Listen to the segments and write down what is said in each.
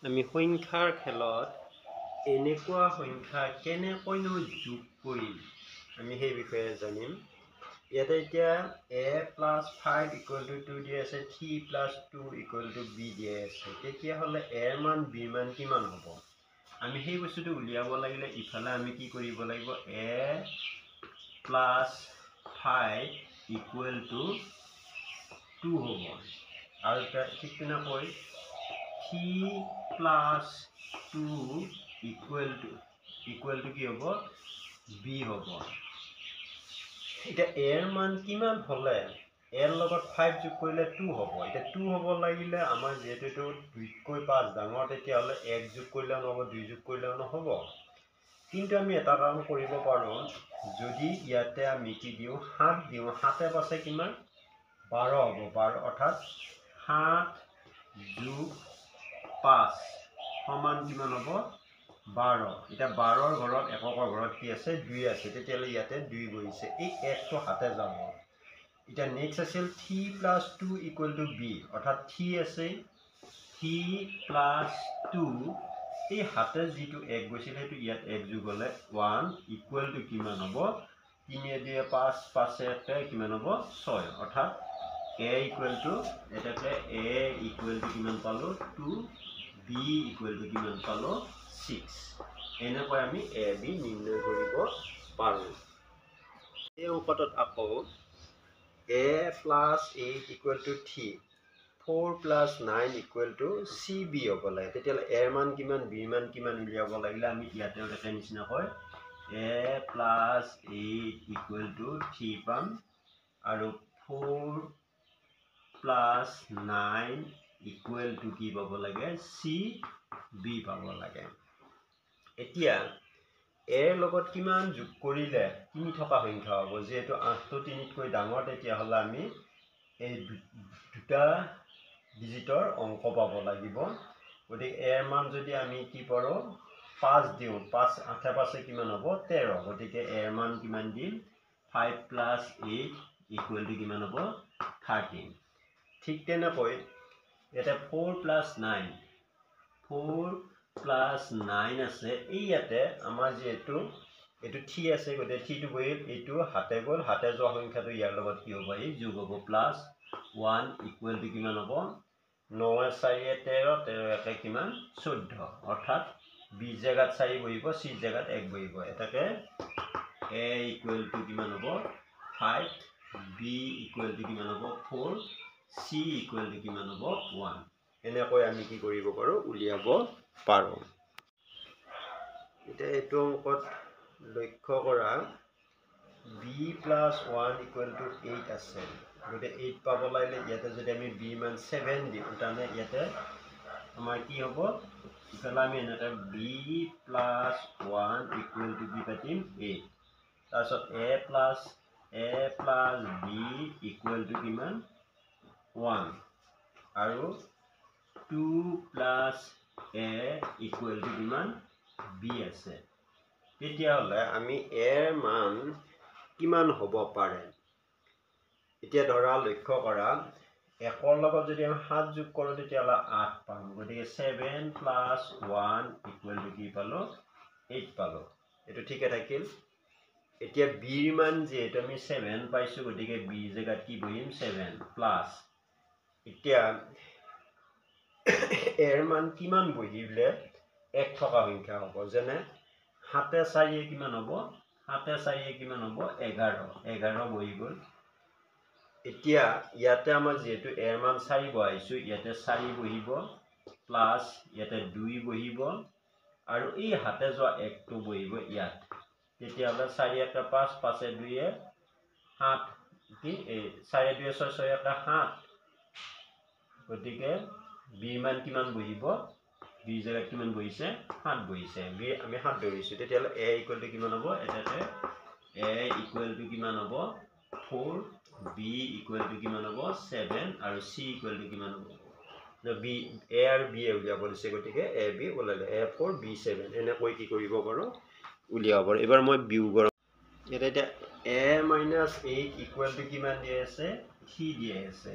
আমি সংখ্যাৰ খেলত এনেকুৱা সংখ্যা কেনেকৈনো যোগ কৰিম আমি সেই বিষয়ে জানিম। ইয়াতে এতিয়া a + 5 = 2 দিয়া আছে, 3 + 2 = b দিয়া আছে। তেতিয়াহ'লে a ৰ মান b ৰ মান কিমান হ'ব? আমি সেই বস্তুটো উলিয়াব লাগিলে ইফালে আমি কি কৰিব লাগিব, a + 5 = 2 হ'ব। আৰু ঠিক তেনেকৈ 3 + 2 = কি হ'ব? b হ'ব। এতিয়া a ৰ মান কিমান হ'লে a ৰ লগত 5 যোগ কৰিলে 2 হ'ব। এতিয়া 2 হ'ব লাগিলে আমাৰ যিহেতু এইটো 2তকৈ 5 ডাঙৰ, তেতিয়াহ'লে 1 যোগ কৰিলেও নহ'ব, 2 যোগ কৰিলেও নহ'ব। কিন্তু আমি এটা কাম কৰিব পাৰোঁ, যদি ইয়াতে আমি কি দিওঁ, 7 দিওঁ, 7 + 5 কিমান? 12 হ'ব। 12 অৰ্থাৎ 7 + 5 = কিমান হ'ব? 12। এতিয়া 12ৰ ঘৰত এককৰ ঘৰত কি আছে? 2 আছে। তেতিয়াহ'লে ইয়াতে 2 বহিছে। এই 1টো হাতে যাব। এতিয়া নেক্সট আছিল 3 + 2 = b, অৰ্থাৎ 3 আছে। 3 + 2, এই হাতে যিটো 1 গৈছিল সেইটো ইয়াত 1 যোগ হ'লে 1 = কিমান হ'ব? 3 × 2 = 5, 5 × 1 কিমান হ'ব? 6। অৰ্থাৎ a = কিমান পালোঁ? 2, b = কিমান পালোঁ? 6। এনেকৈ আমি a b নিৰ্ণয় কৰিব পাৰোঁ। এই অংকটোত আকৌ a + 8 = 3, 4 + 9 = cb হ'ব লাগে। তেতিয়াহ'লে a ৰ মান কিমান, b ৰ মান কিমান উলিয়াব লাগিলে আমি ইয়াতেও একে নিচিনাকৈ a + 8 = 3 পাম, আৰু 4 + 9 = কি পাব লাগে? cb পাব লাগে। এতিয়া a ৰ লগত কিমান যোগ কৰিলে 3 থকা সংখ্যা হ'ব? যিহেতু 8টো 3তকৈ ডাঙৰ, তেতিয়াহ'লে আমি এই দুটা ডিজিটৰ অংক পাব লাগিব। গতিকে a ৰ মান যদি আমি কি পাৰোঁ, 5 দিওঁ, 5 8 + 5 কিমান হ'ব? 13। গতিকে a ৰ মান কিমান দিম? 5 + 8 = কিমান হ'ব? 13। ঠিক তেনেকৈ ইয়াতে 4 + 9, 4 + 9 আছে। এই ইয়াতে আমাৰ যিহেতু এইটো 3 আছে, গতিকে 3টো বহিল, এইটো হাতে গ'ল, হাতে যোৱা সংখ্যাটো ইয়াৰ লগত কি হ'ব? এই যোগ হ'ব। +1 = কিমান হ'ব? 9 × 4 = 13, 13 × 1 কিমান? 14। অৰ্থাৎ b জেগাত 4 বহিব, c জেগাত 1 বহিব। এটাকে a = কিমান হ'ব? 5, b = কিমান হ'ব? 4, c = কিমান হ'ব? 1। এনেকৈ আমি কি কৰিব পাৰোঁ? উলিয়াব পাৰোঁ। এতিয়া এইটো অংকত লক্ষ্য কৰা, b + 1 = 8 আছে। গতিকে 8 পাব লাগিলে ইয়াতে যদি আমি b ৰ মান 7 দিওঁ, তাৰমানে ইয়াতে আমাৰ কি হ'ব? ইফালে আমি এনেকৈ b + 1 = কি পাতিম? 8। তাৰপিছত a + b = কিমান? 1। আৰু 2 + a = কিমান? b আছে। তেতিয়াহ'লে আমি a ৰ মান কিমান হ'ব পাৰে? এতিয়া ধৰা লক্ষ্য কৰা, 1ৰ লগত যদি আমি 7 যোগ কৰোঁ তেতিয়াহ'লে 8 পাম। গতিকে 7 + 1 = কি পালোঁ? 8 পালোঁ। এইটো ঠিকে থাকিল। এতিয়া b ৰ মান যিহেতু আমি 7 পাইছোঁ, গতিকে b জেগাত কি বহিম? 7 প্লাছ, এতিয়া a ৰ মান কিমান বহিলে 1 থকা সংখ্যা হ'ব? যেনে 7 × 4 কিমান হ'ব? 7 × 4 কিমান হ'ব? 11। 11 বহি গ'ল। এতিয়া ইয়াতে আমাৰ যিহেতু a ৰ মান 4 বহাইছোঁ, ইয়াতে 4 বহিব, প্লাছ ইয়াতে 2 বহিব, আৰু এই হাতে যোৱা 1টো বহিব ইয়াত। তেতিয়াহ'লে 4 × 1 = 5, 5 × 2 = 7, কি 4 × 2 = 6, 6 × 1 = 7। গতিকে b ৰ মান কিমান বহিব? b জেগাত কিমান বহিছে? 7 বহিছে। b আমি 7 ধৰিছোঁ। তেতিয়াহ'লে a = কিমান হ'ব? এটাতে a = কিমান হ'ব? 4, b = কিমান হ'ব? 7, আৰু c = কিমান হ'ব? b a আৰু b উলিয়াব দিছে, গতিকে a b ওলালে। a4 b7 এনেকৈ কি কৰিব পাৰোঁ? উলিয়াব পাৰোঁ। এবাৰ মই বিয়োগৰ ইয়াতে এতিয়া a - 8 = কিমান দিয়া আছে? 3 দিয়া আছে।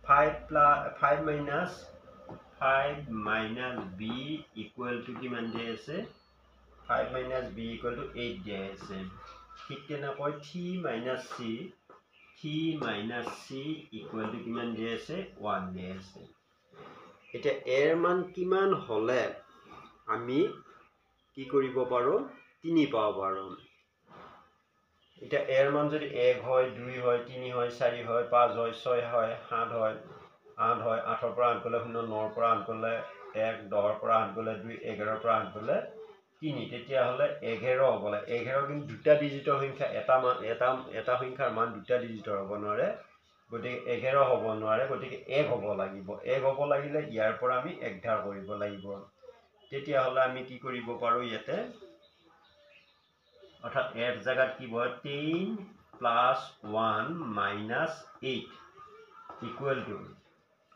5 - 5 minus b equal to কিমান দিয়ে আছে 5 minus b equal to 8 দিয়ে আছে ঠিক তেনেকৈ 3 minus c equal to কিমান দিয়ে আছে 1 দিয়ে আছে এতিয়া এৰ মান কিমান হলে আমি কি কৰিব পাৰো 3 পাব পাৰো এটা এর মান যদি 1 হয় 2 হয় 3 হয় 4 হয় 5 হয় 6 হয় 7 হয় 8 হয় 8 ৰ পৰা 8 গলে 0 9 ৰ পৰা 8 গলে 1 10 ৰ পৰা 8 গলে 2 11 ৰ পৰা 8 গলে 3 তেতিয়া হলে 11 হ'ব লাগে 11 কিন্তু দুটা ডিজিটৰ সংখ্যা এটা সংখ্যাৰ মান দুটা ডিজিটৰ হ'ব নোৱাৰে গতিকে 11 হ'ব নোৱাৰে গতিকে 1 হ'ব লাগিব 1 হ'ব লাগিলে ইয়াৰ পৰা আমি 1 ধাৰ কৰিব লাগিব তেতিয়া হলে আমি কি কৰিব পাৰো ইয়াতে অর্থাৎ এর জায়গা কি হয় 10 plus 1 minus 8 equal to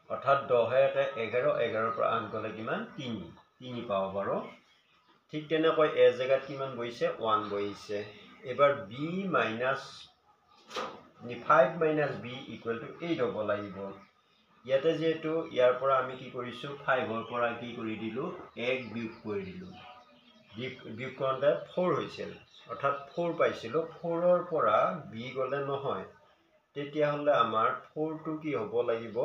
অর্থাৎ 10 এতে 11 11 পৰা 8 গলে কিমান 3 পাব পাৰো ঠিক তেনেকৈ এৰ জায়গা কিমান বহিছে 1 বহিছে এবাৰ b minus 5 minus b equal to 8 হ'ব লাগিব ইয়াতে যেটো ইয়াৰ পৰা আমি কি কৰিছো 5 ৰ পৰা কি কৰি দিলো 1 বিয়োগ কৰি দিলো বিয়োগ কৰোঁতে 4 হৈছিল অৰ্থাৎ 4 পাইছিলো 4 ৰ পৰা b গলে নহয় তেতিয়া হলে আমাৰ 4 টু কি হ'ব লাগিব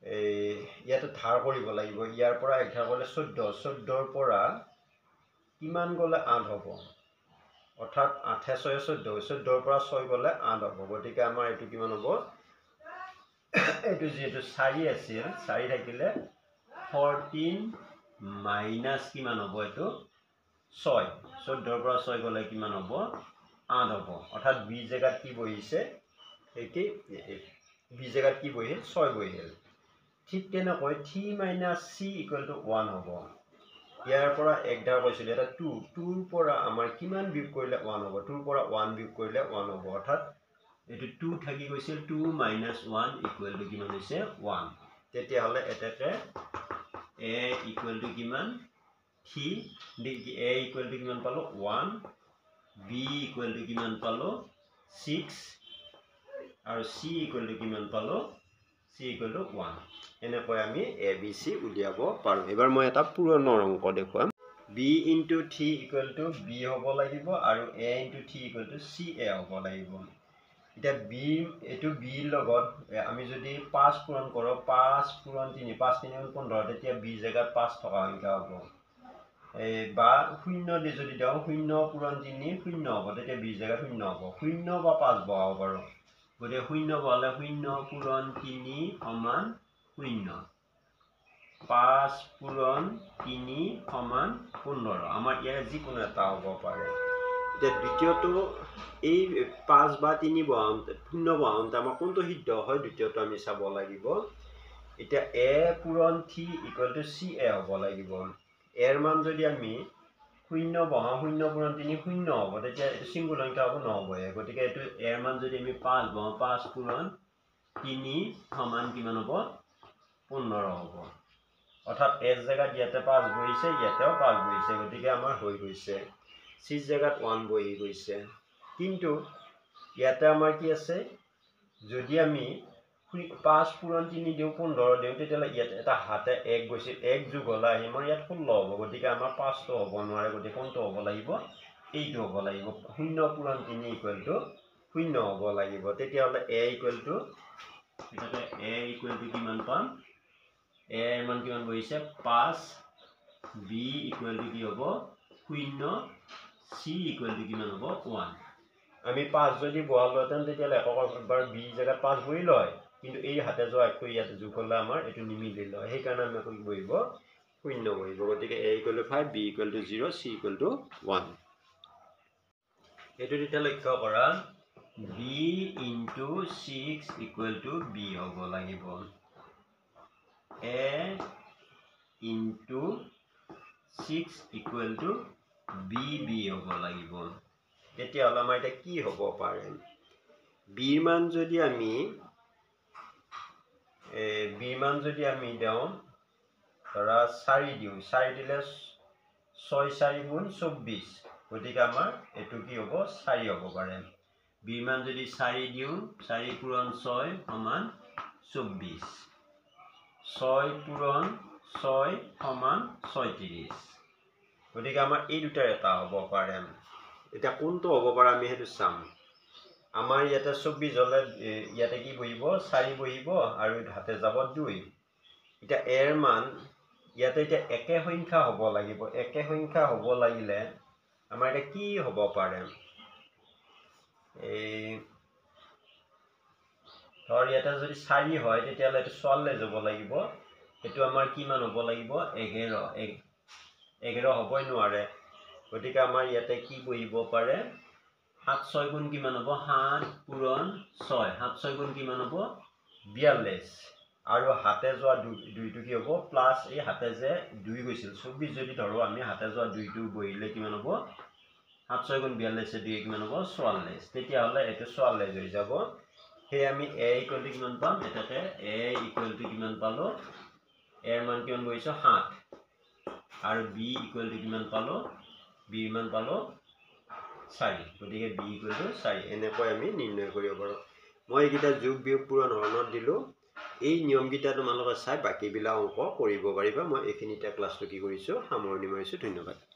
ইয়াতে ধাৰ কৰিব লাগিব ইয়াৰ পৰা এক ধাৰ গলে 14 ৰ পৰা কিমান গলে 8 হ'ব অৰ্থাৎ 8 6 14 ৰ পৰা 6 গলে 8 হ'ব গতিকে আমাৰ এটো কিমান হ'ব এটো যেটো 4 আছিল 4 থাকিলে 14 মাইনাস কিমান হ'ব এটো 6 14 পৰা 6 গলে কিমান হ'ব 8 হ'ব অৰ্থাৎ b জায়গাত কি বহিছে একে b জায়গাত কি বহিল 6 বহিল ঠিক তেনেকৈ 3 minus c equal to 1 হ'ব ইয়াৰ পৰা 1 ধাৰ কৈছিল এটা 2 2 ৰ পৰা আমাৰ কিমান বিয়োগ কৰিলে 1 হ'ব 2 ৰ পৰা 1 বিয়োগ কৰিলে 1 হ'ব অৰ্থাৎ এটো 2 থাকি গৈছিল 2 minus 1 equal to কিমান হৈছে 1 তেতিয়া হলে এটাকে a equal to কিমান 3 a equal to কিমান পালো 1 b equal to কিমান পালো 6 আৰু c equal to কিমান পালো c equal to 1 এনেকৈ আমি a b c উলিয়াব পাৰো এবাৰ মই এটা পুৰণৰ অংক দেখুৱাম b into 3 equal to b হ'ব লাগিব আৰু a into 3 equal to c a হ'ব লাগিব এটা b এটো b লগত আমি যদি 5 পূৰণ কৰো 5 পূৰণ 3 5 3 15 তেতিয়া b জায়গাত 5 থকা সংখ্যা হ'ব বা 0 দি যদি দাও 0 পূৰণ 3 0 হ'ব তেতিয়া b জায়গা 0 হ'ব 0 বা 5 বহাব পাৰো গতে 0 বহালে 0 পূৰণ 3 সমান 0 5 পূৰণ 3 সমান 15 আমাৰ ইয়াৰ যিকোনো এটা হ'ব পাৰে যে দ্বিতীয়টো এই 5 বা 3 বহাওঁতে 0 বহাওঁতে আমাৰ কোনটো সিদ্ধ হয় দ্বিতীয়টো আমি চাব লাগিব এটা a পূৰণ 3 equal to c a হ'ব লাগিব এৰ মান যদি আমি 0 বহাও 0 পূৰণ 3 0 হ'ব তেতিয়া এটো সিঙ্গুল সংখ্যা হ'ব নহব গতিকে এটো এর মান যদি আমি 5 বহাও 5 পূৰণ 3 সমান কিমান হ'ব 15 হ'ব অৰ্থাৎ এৰ জায়গাত ইয়াতে 5 বহিছে ইয়াতেও 5 বহিছে গতিকে আমাৰ হৈ গৈছে c জায়গাত 1 বহি গৈছে কিন্তু ইয়াতে আমাৰ কি আছে যদি আমি 5 পূৰণ 3 দিও 15 দিও তেতিয়ালে ইয়াতে এটা হাতে 1 গৈছিল 1 যোগ হলা আমাৰ ইয়াত 16 হ'ব গতিকে আমাৰ 5 তো হ'ব নোৱাৰে গতিকে কোনটো হ'ব লাগিব এইটো হ'ব লাগিব 0 পূৰণ 3 ইকুৱেল টু 0 হ'ব লাগিব তেতিয়ালে a ইকুৱেল টু এটাকে a ইকুৱেল টু কিমান পাম a এৰ মান কিমান বহিছে 5 b ইকুৱেল টু কি হ'ব 0 c ইকুৱেল টু কিমান হ'ব 1 আমি 5 যদি বহালতেন তেতিয়ালে একবাৰ b জায়গাত 5 বহি লয় কিন্তু এই হাতে যোৱা একো ইয়াতে যোগ হলে আমাৰ এটো নিমিলিল সেই কাৰণে আমি কি বহিব 0 বহিব গতিকে a = 5 b = 0 c = 1 এটো দিতে লক্ষ্য কৰা b * 6 = b হ'ব লাগিব a * 6 = b হ'ব লাগিব তেতিয়া হলে আমাৰ এটা কি হ'ব পাৰে b মান যদি আমি দাও ধৰা 4 দিও 4 দিলে 6 4 গুণ 24 গতিকে আমাৰ এটো কি হ'ব 4 হ'ব পাৰে b মান যদি 4 দিও 4 পূৰণ 6 সমান 24 6 পূৰণ 6 সমান 36 গতিকে আমাৰ এই দুটাৰ এটা হ'ব পাৰে এতিয়া কোনটো হ'ব পাৰে আমি সেইটো চাম আমাৰ ইয়াতে 24 হলে ইয়াতে কি বহিব 4 বহিব আৰু হাতে যাব 2 এতিয়া এৰ মান ইয়াতে এতিয়া একে সংখ্যা হ'ব লাগিব একে সংখ্যা হ'ব লাগিলে আমাৰ এটা কি হ'ব পাৰে এই ধৰ ইয়াতে যদি 4 হয় তেতিয়ালে এটা 44 যাব লাগিব এটো আমাৰ কি মান হ'ব লাগিব 11 হ'বই নোৱাৰে গতিকে আমাৰ ইয়াতে কি বহিব পাৰে 7 6 গুণ কিমান হ'ব 7 পূৰণ 6 7 6 গুণ কিমান হ'ব 42 আৰু হাতে যোৱা 2 টো কি হ'ব প্লাস এই হাতে যে 2 গৈছিল 24 যদি ধৰো আমি হাতে যোৱা 2 টো বহিলে কিমান হ'ব 7 6 গুণ 42 2 কিমান হ'ব 44 তেতিয়া হলে এটো 44 হৈ যাব হে আমি a ইকুৱেল টু কিমান পাম এটাতে a ইকুৱেল টু কিমান পালো এৰ মান কিমান বহিছো 7 আৰু b ইকুৱেল টু কিমান পালো b মান পালো 4 গতিকে b ইকুৱেল টু 4 এনেকৈ আমি নিৰ্ণয় কৰিব পাৰো মই এইকিটা যোগ বিয়োগ পূৰণ হৰণত দিলো এই নিয়মকিটা তোমালোকে চাই বাকিবিলাক অংক কৰিব পাৰিবা মই এইখিনিতে ক্লাছটো কি কৰিছো সামৰণি মাৰিছো ধন্যবাদ